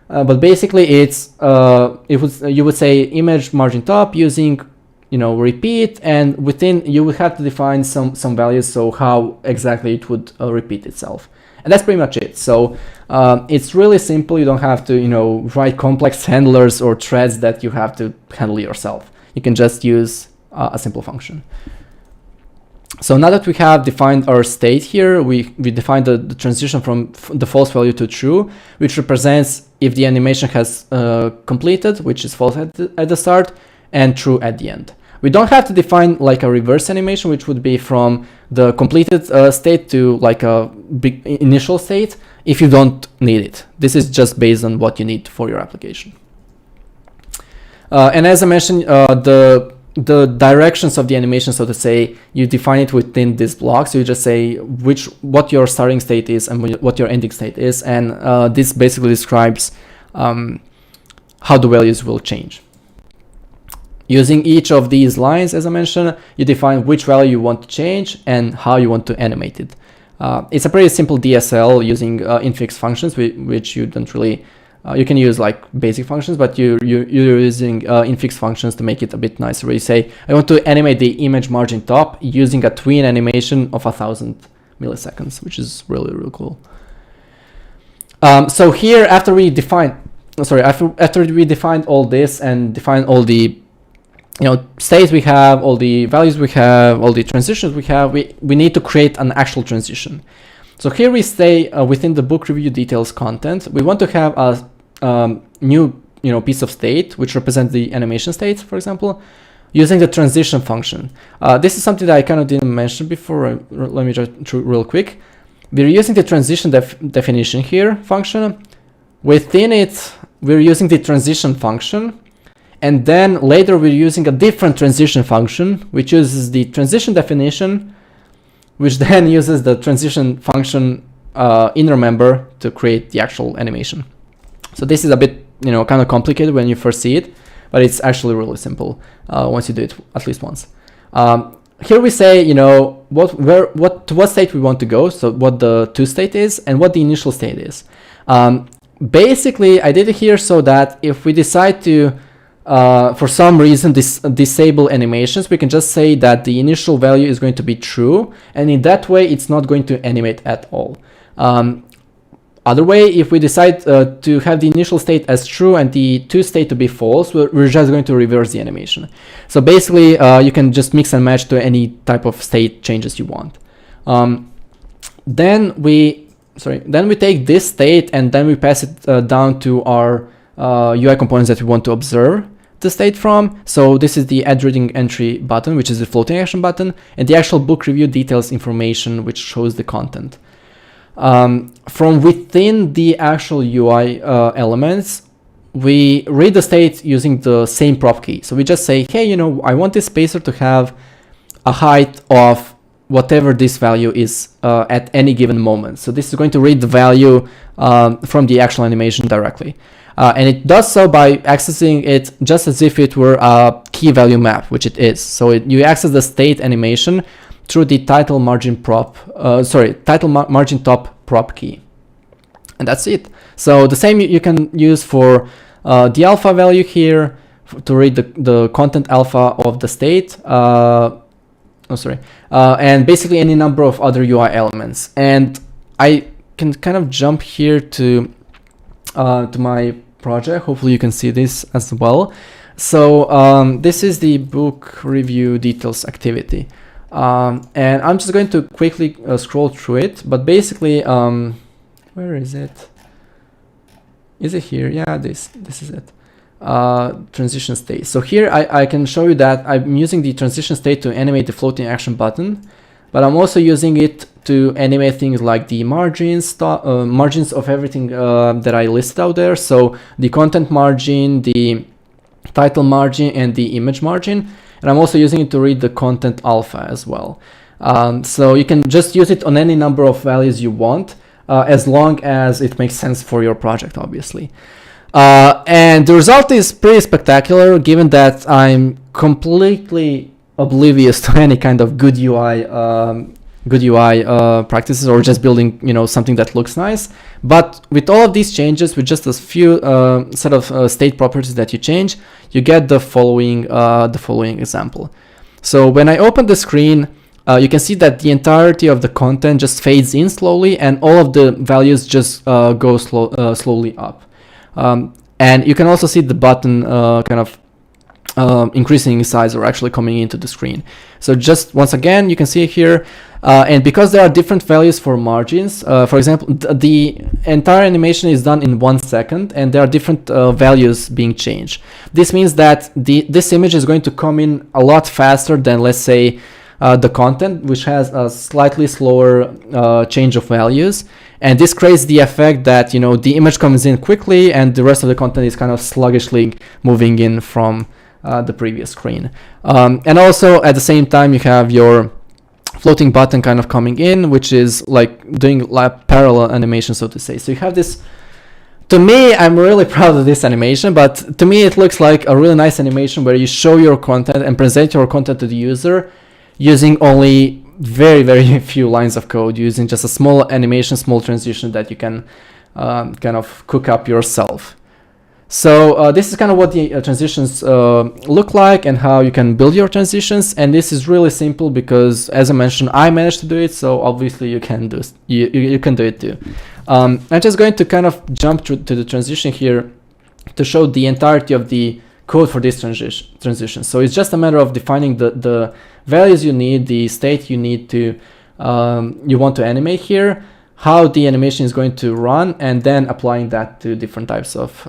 but basically it's, you would say image margin top using, you know, repeat, and within you would have to define some values, so how exactly it would repeat itself. And that's pretty much it. So it's really simple. You don't have to, you know, write complex handlers or threads that you have to handle yourself. You can just use a simple function. So now that we have defined our state here, we defined the transition from the false value to true, which represents if the animation has completed, which is false at the start, and true at the end. We don't have to define like a reverse animation, which would be from the completed state to like a big initial state, if you don't need it. This is just based on what you need for your application. And as I mentioned, the directions of the animation, so to say, you define it within this block. So you just say what your starting state is and what your ending state is, and this basically describes how the values will change. Using each of these lines, as I mentioned, you define which value you want to change and how you want to animate it. It's a pretty simple DSL using infix functions, which you don't really you can use like basic functions, but you're using infix functions to make it a bit nicer, where you say, I want to animate the image margin top using a tween animation of 1000 milliseconds, which is really, really cool. So here, after we defined all this and define all the states we have, all the values we have, all the transitions we have, we need to create an actual transition. So here we stay within the book review details content. We want to have a new piece of state which represents the animation state, for example, using the transition function. This is something that I kind of didn't mention before. Let me just real quick. We're using the transition definition here function. Within it, we're using the transition function, and then later we're using a different transition function which uses the transition definition, which then uses the transition function inner member to create the actual animation. So this is a bit, kind of complicated when you first see it, but it's actually really simple once you do it at least once. Here we say, to what state we want to go, so what the to state is and what the initial state is. Basically, I did it here so that if we decide to, for some reason, disable animations, we can just say that the initial value is going to be true, and in that way, it's not going to animate at all. Other way, if we decide to have the initial state as true and the to state to be false, we're just going to reverse the animation. So basically, you can just mix and match to any type of state changes you want. Then we take this state and then we pass it down to our UI components that we want to observe the state from. So this is the add reading entry button, which is the floating action button, and the actual book review details information, which shows the content. From within the actual UI elements, we read the state using the same prop key. So we just say, hey, I want this spacer to have a height of whatever this value is at any given moment. So this is going to read the value from the actual animation directly. And it does so by accessing it just as if it were a key value map, which it is. So you access the state animation through the title margin top prop key, and that's it. So the same you can use for the alpha value here to read the content alpha of the state. And basically any number of other UI elements. And I can kind of jump here to my project. Hopefully you can see this as well. So this is the book review details activity. And I'm just going to quickly scroll through it, but basically, where is it? Is it here? Yeah, this is it. Transition state. So here I can show you that I'm using the transition state to animate the floating action button, but I'm also using it to animate things like the margins of everything that I listed out there. So the content margin, the title margin, and the image margin. And I'm also using it to read the content alpha as well. So you can just use it on any number of values you want, as long as it makes sense for your project, obviously. And the result is pretty spectacular, given that I'm completely oblivious to any kind of good UI practices, or just building something that looks nice. But with all of these changes, with just a few set of state properties that you change, you get the following example. So when I open the screen, you can see that the entirety of the content just fades in slowly, and all of the values just go slowly up. And you can also see the button kind of increasing in size or actually coming into the screen. So just once again, you can see here, and because there are different values for margins, for example, the entire animation is done in 1 second, and there are different values being changed. This means that this image is going to come in a lot faster than, let's say, the content, which has a slightly slower change of values. And this creates the effect that, you know, the image comes in quickly and the rest of the content is kind of sluggishly moving in from the previous screen. And also at the same time, you have your floating button kind of coming in, which is like doing like parallel animation, so to say. So you have this. To me, I'm really proud of this animation, but to me it looks like a really nice animation where you show your content and present your content to the user using only very few lines of code, using just a small animation, small transition that you can kind of cook up yourself. So this is kind of what the transitions look like and how you can build your transitions. And this is really simple because, as I mentioned, I managed to do it, so obviously you can do you can do it too. I'm just going to kind of jump to the transition here to show the entirety of the code for this transition. So it's just a matter of defining the values you need, the state you need to you want to animate here, how the animation is going to run, and then applying that to different types of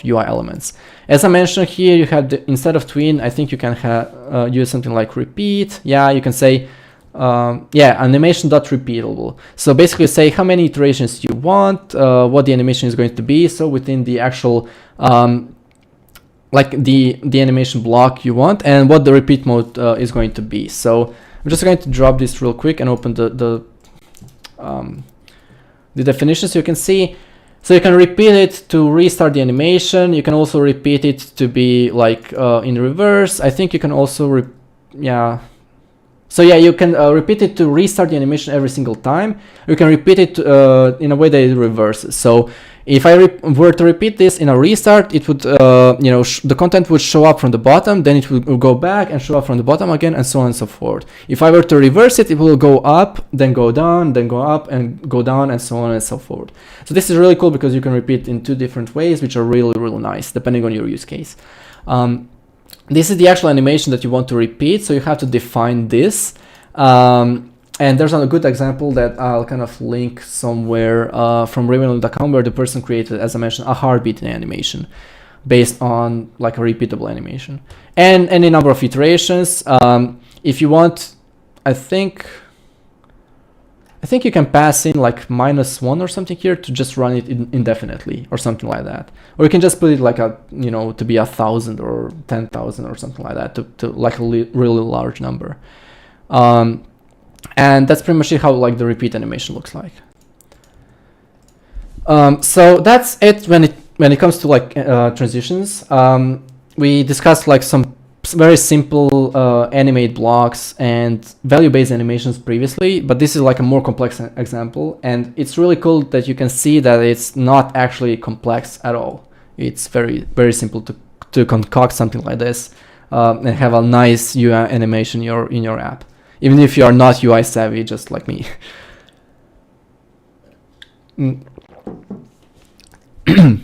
UI elements. As I mentioned here, you have instead of tween, I think you can use something like repeat. Yeah, you can say animation.repeatable. So basically say how many iterations you want, what the animation is going to be. So within the actual like the animation block you want, and what the repeat mode is going to be. So I'm just going to drop this real quick and open the definition so you can see. So you can repeat it to restart the animation. You can also repeat it to be like in reverse. I think you can also you can repeat it to restart the animation every single time. You can repeat it in a way that it reverses. So if I were to repeat this in a restart, it would, the content would show up from the bottom, then it would go back and show up from the bottom again, and so on and so forth. If I were to reverse it, it will go up, then go down, then go up and go down, and so on and so forth. So this is really cool because you can repeat in 2 different ways, which are really nice, depending on your use case. This is the actual animation that you want to repeat, so you have to define this. And there's a good example that I'll kind of link somewhere from Room.com, where the person created, as I mentioned, a heartbeat animation based on like a repeatable animation. And any number of iterations. If you want, I think you can pass in like -1 or something here to just run it indefinitely or something like that. Or you can just put it like to be 1,000 or 10,000 or something like that, to like a really large number. And that's pretty much how like the repeat animation looks like. So that's it when it comes to like transitions. We discussed like some very simple animate blocks and value-based animations previously, but this is like a more complex example, and it's really cool that you can see that it's not actually complex at all. It's very simple to concoct something like this and have a nice UI animation in your app, even if you are not UI savvy, just like me.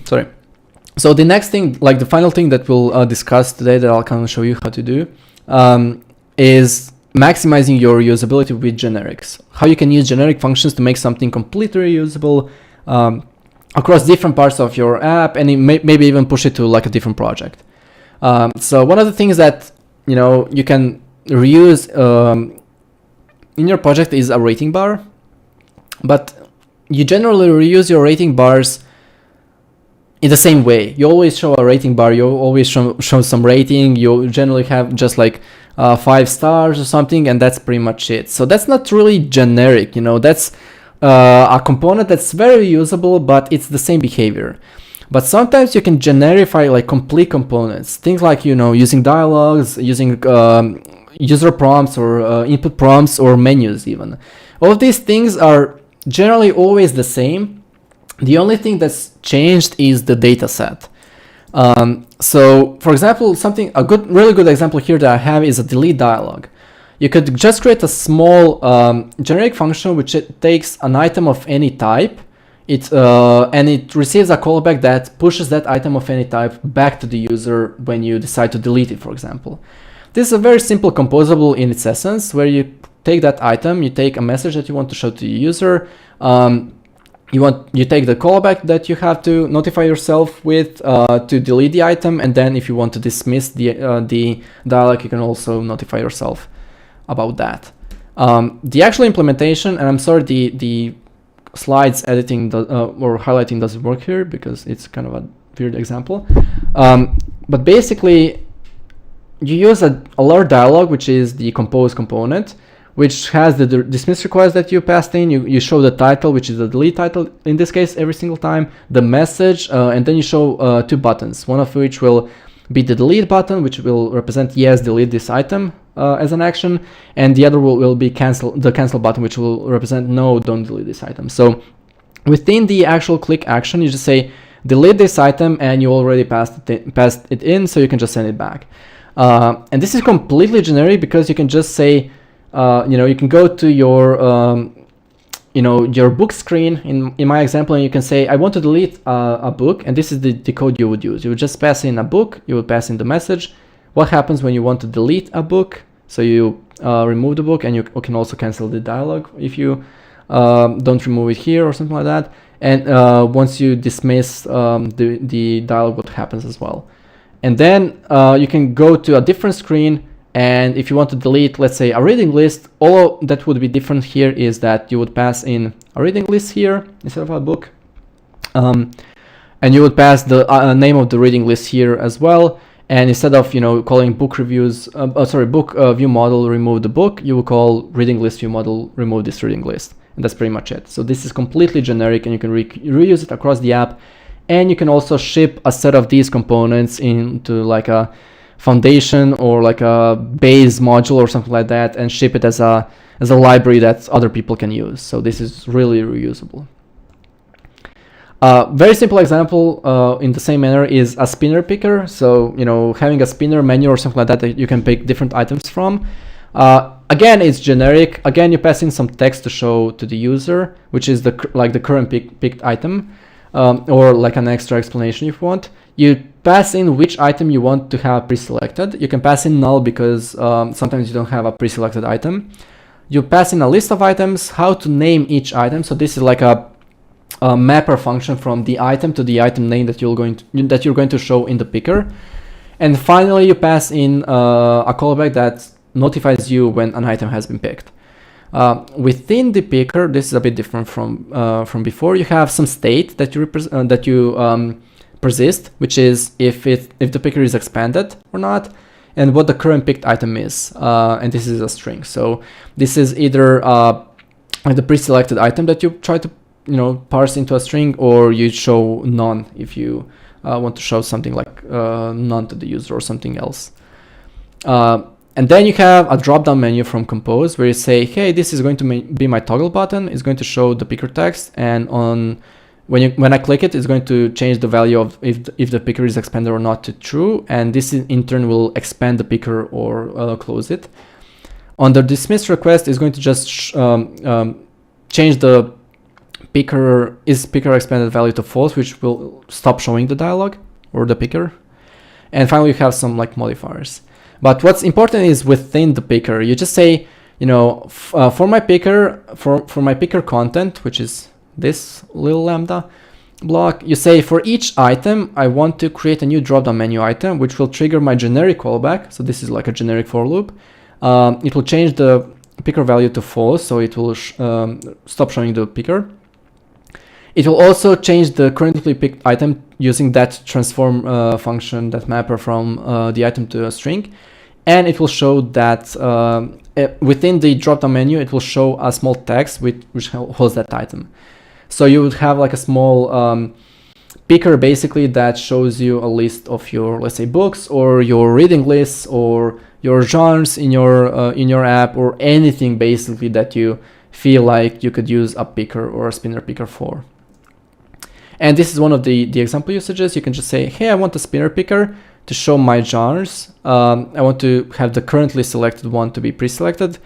Sorry. So the next thing, like the final thing that we'll discuss today, that I'll kind of show you how to do, is maximizing your usability with generics. How you can use generic functions to make something completely reusable across different parts of your app, and maybe even push it to like a different project. So one of the things that you can reuse in your project is a rating bar, but you generally reuse your rating bars in the same way. You always show a rating bar, you always show some rating, you generally have just like 5 stars or something, and that's pretty much it. So that's not really generic, that's a component that's very usable, but it's the same behavior. But sometimes you can generify like complete components, things like using dialogues, using user prompts or input prompts or menus even. All of these things are generally always the same. The only thing that's changed is the data set. So for example, really good example here that I have is a delete dialog. You could just create a small generic function which takes an item of any type and it receives a callback that pushes that item of any type back to the user when you decide to delete it, for example. This is a very simple composable in its essence, where you take that item, you take a message that you want to show to the user, you take the callback that you have to notify yourself with to delete the item, and then if you want to dismiss the dialog, you can also notify yourself about that. The actual implementation, and I'm sorry the slides editing or highlighting doesn't work here because it's kind of a weird example, but basically you use a alert dialog, which is the compose component, which has the dismiss request that you passed in. You show the title, which is the delete title in this case every single time, the message, and then you show two buttons, one of which will be the delete button, which will represent yes, delete this item as an action, and the other will be the cancel button, which will represent no, don't delete this item. So within the actual click action, you just say delete this item, and you already passed it in, so you can just send it back. And this is completely generic because you can just say, you can go to your your book screen in my example, and you can say I want to delete a book, and this is the code you would use. You would just pass in a book, you would pass in the message, what happens when you want to delete a book. So you remove the book, and you can also cancel the dialog if you don't remove it here or something like that. And once you dismiss the dialog, what happens as well. And then you can go to a different screen, and if you want to delete, let's say, a reading list, all that would be different here is that you would pass in a reading list here instead of a book. And you would pass the name of the reading list here as well. And instead of calling book reviews, book view model remove the book, you will call reading list view model remove this reading list. And that's pretty much it. So this is completely generic, and you can reuse it across the app. And you can also ship a set of these components into like a foundation or like a base module or something like that, and ship it as a library that other people can use. So this is really reusable. Very simple example in the same manner is a spinner picker. So having a spinner menu or something like that you can pick different items from. Again, it's generic. Again, you pass in some text to show to the user, which is the current picked item. Or like an extra explanation if you want. You pass in which item you want to have pre-selected. You can pass in null because sometimes you don't have a pre-selected item. You pass in a list of items, how to name each item. So this is like a mapper function from the item to the item name that you're going to show in the picker. And finally, you pass in a callback that notifies you when an item has been picked. Within the picker, this is a bit different from before. You have some state that you persist, which is if the picker is expanded or not, and what the current picked item is. And this is a string. So this is either the pre-selected item that you try to parse into a string, or you show none if you want to show something like none to the user or something else. And then you have a drop-down menu from Compose where you say, hey, this is going to be my toggle button. It's going to show the picker text, and when I click it, it's going to change the value of if the picker is expanded or not to true, and this in turn will expand the picker or close it. On the dismiss request, is going to just change the picker expanded value to false, which will stop showing the dialog or the picker. And finally, you have some modifiers. But what's important is within the picker, you just say, for my picker content, which is this little lambda block, you say for each item, I want to create a new drop-down menu item, which will trigger my generic callback. So this is like a generic for loop. It will change the picker value to false, so it will stop showing the picker. It will also change the currently picked item using that transform function, that mapper from the item to a string. And it will show that within the drop-down menu, it will show a small text which holds that item. So you would have like a small picker basically that shows you a list of your, let's say, books or your reading lists or your genres in your app, or anything basically that you feel like you could use a picker or a spinner picker for. And this is one of the example usages. You can just say, hey, I want a spinner picker to show my genres. I want to have the currently selected one to be pre-selected.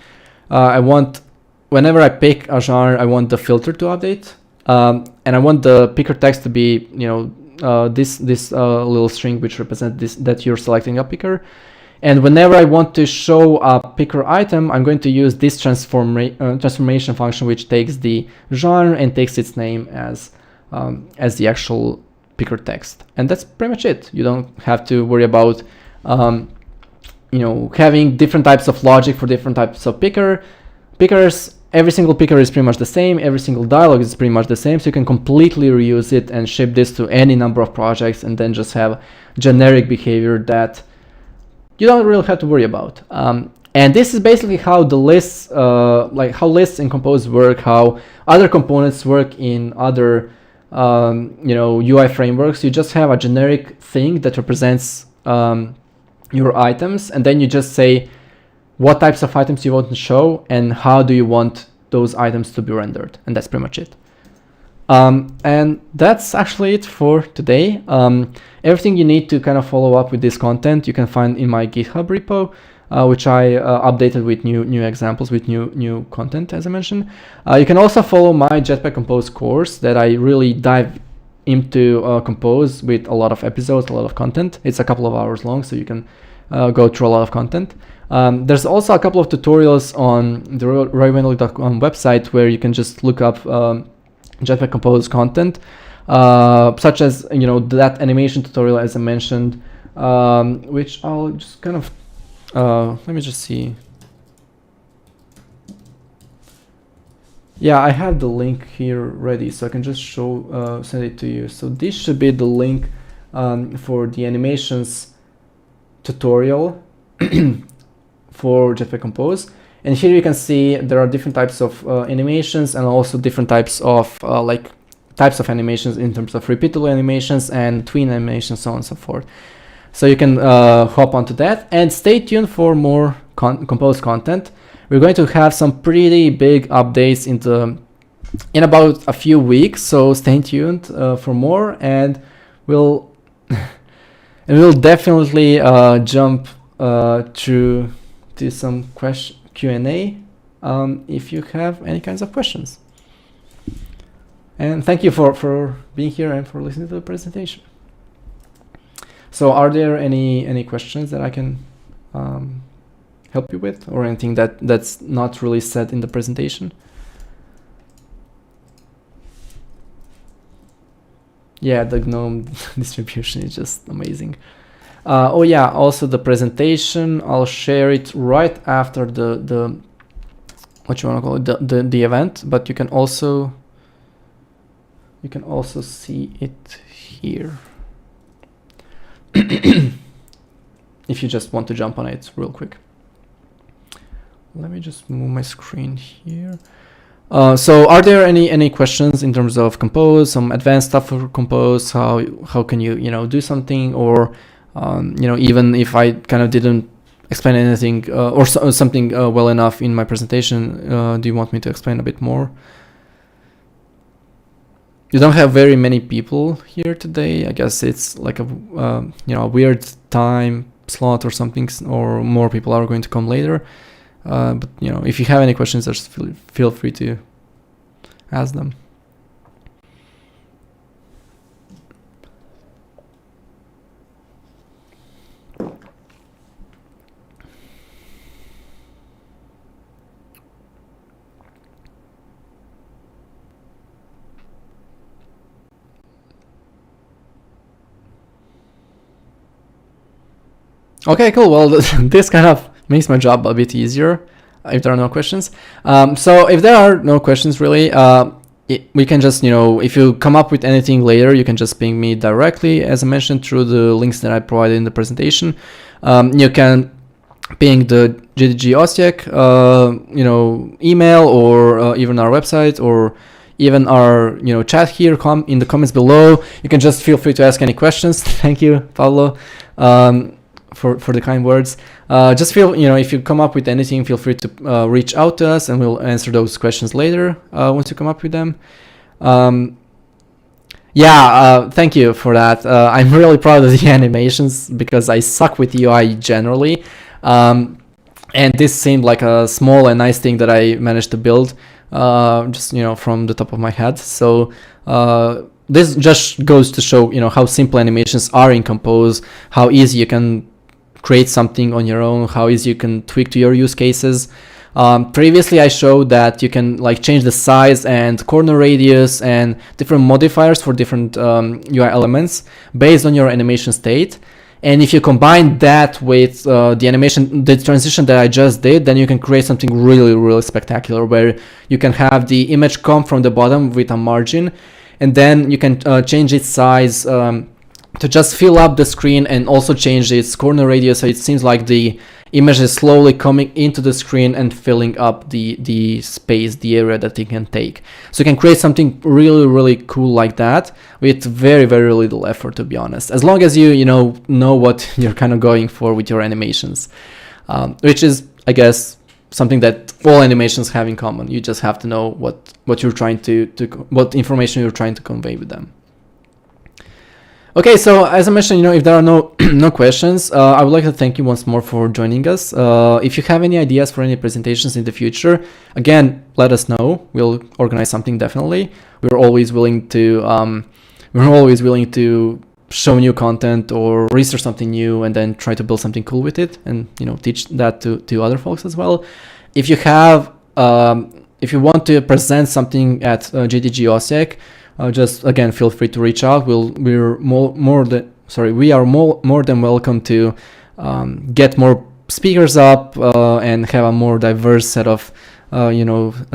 Whenever I pick a genre, I want the filter to update and I want the picker text to be, you know, this little string which represents this, that you're selecting a picker. And whenever I want to show a picker item, I'm going to use this transformation function, which takes the genre and takes its name as the actual picker text. And that's pretty much it. You don't have to worry about you know, having different types of logic for different types of pickers. Every single picker is pretty much the same. Every single dialog is pretty much the same. So you can completely reuse it and ship this to any number of projects, and then just have generic behavior that you don't really have to worry about. And this is basically how the lists, like how lists in Compose work, how other components work in other, you know, UI frameworks. You just have a generic thing that represents your items, and then you just say what types of items you want to show and how do you want those items to be rendered, and that's pretty much it. And that's actually it for today. Everything you need to kind of follow up with this content you can find in my GitHub repo, which I updated with new examples, with new content, as I mentioned. You can also follow my Jetpack Compose course that I really dive into Compose with a lot of episodes, a lot of content. It's a couple of hours long, so you can go through a lot of content. There's also a couple of tutorials on the roymanley.com website where you can just look up Jetpack Compose content, such as, you know, that animation tutorial as I mentioned, which I'll just kind of let me just see. Yeah, I have the link here ready, so I can just show send it to you. So this should be the link for the animations tutorial for Jetpack Compose. And here you can see there are different types of animations, and also different types of types of animations in terms of repeatable animations and tween animations, so on and so forth. So you can hop onto that, and stay tuned for more Compose content. We're going to have some pretty big updates in about a few weeks, so stay tuned for more, and we'll definitely jump through to some Q&A if you have any kinds of questions. And thank you for being here and for listening to the presentation. So are there any questions that I can help you with, or anything that's not really said in the presentation? Yeah, the GNOME distribution is just amazing. Oh yeah, also the presentation, I'll share it right after the what you want to call it, the event, but you can also see it here if you just want to jump on it real quick. Let me just move my screen here. So are there any questions in terms of Compose, some advanced stuff for Compose? How can you do something, or even if I kind of didn't explain anything or something well enough in my presentation, do you want me to explain a bit more? You don't have very many people here today. I guess it's like a weird time slot or something, or more people are going to come later. But if you have any questions, just feel free to ask them. Okay, cool. Well, this kind of makes my job a bit easier if there are no questions. So if there are no questions really, we can just, if you come up with anything later, you can just ping me directly, as I mentioned, through the links that I provided in the presentation. You can ping the GDG Osijek, email, or even our website, or even our chat here in the comments below. You can just feel free to ask any questions. Thank you, Pablo, for the kind words. Just if you come up with anything, feel free to reach out to us, and we'll answer those questions later once you come up with them. Thank you for that. I'm really proud of the animations because I suck with UI generally, and this seemed like a small and nice thing that I managed to build just, you know, from the top of my head. So this just goes to show, you know, how simple animations are in Compose, how easy you can create something on your own, how easy you can tweak to your use cases. Previously I showed that you can like change the size and corner radius and different modifiers for different UI elements based on your animation state. And if you combine that with the transition that I just did, then you can create something really, really spectacular, where you can have the image come from the bottom with a margin, and then you can change its size to just fill up the screen, and also change its corner radius, so it seems like the image is slowly coming into the screen and filling up the space, the area that it can take. So you can create something really, really cool like that with very, very little effort, to be honest, as long as you know what you're kind of going for with your animations, which is, I guess, something that all animations have in common. You just have to know what you're trying to what information you're trying to convey with them. Okay, so as I mentioned, if there are no questions, I would like to thank you once more for joining us. If you have any ideas for any presentations in the future, again, let us know. We'll organize something, definitely. We're always willing to show new content or research something new, and then try to build something cool with it, and teach that to other folks as well. If you have if you want to present something at GDG OSIEC, just again, feel free to reach out. We are more than welcome to get more speakers up and have a more diverse set of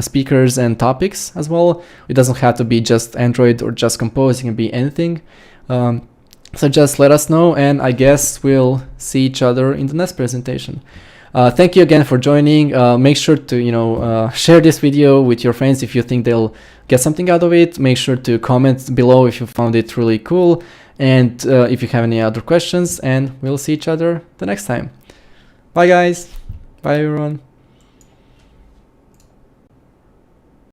speakers and topics as well. It doesn't have to be just Android or just Compose. It can be anything. So just let us know, and I guess we'll see each other in the next presentation. Thank you again for joining. Make sure to share this video with your friends if you think they'll get something out of it. Make sure to comment below if you found it really cool, and if you have any other questions, and we'll see each other the next time. Bye guys. Bye everyone.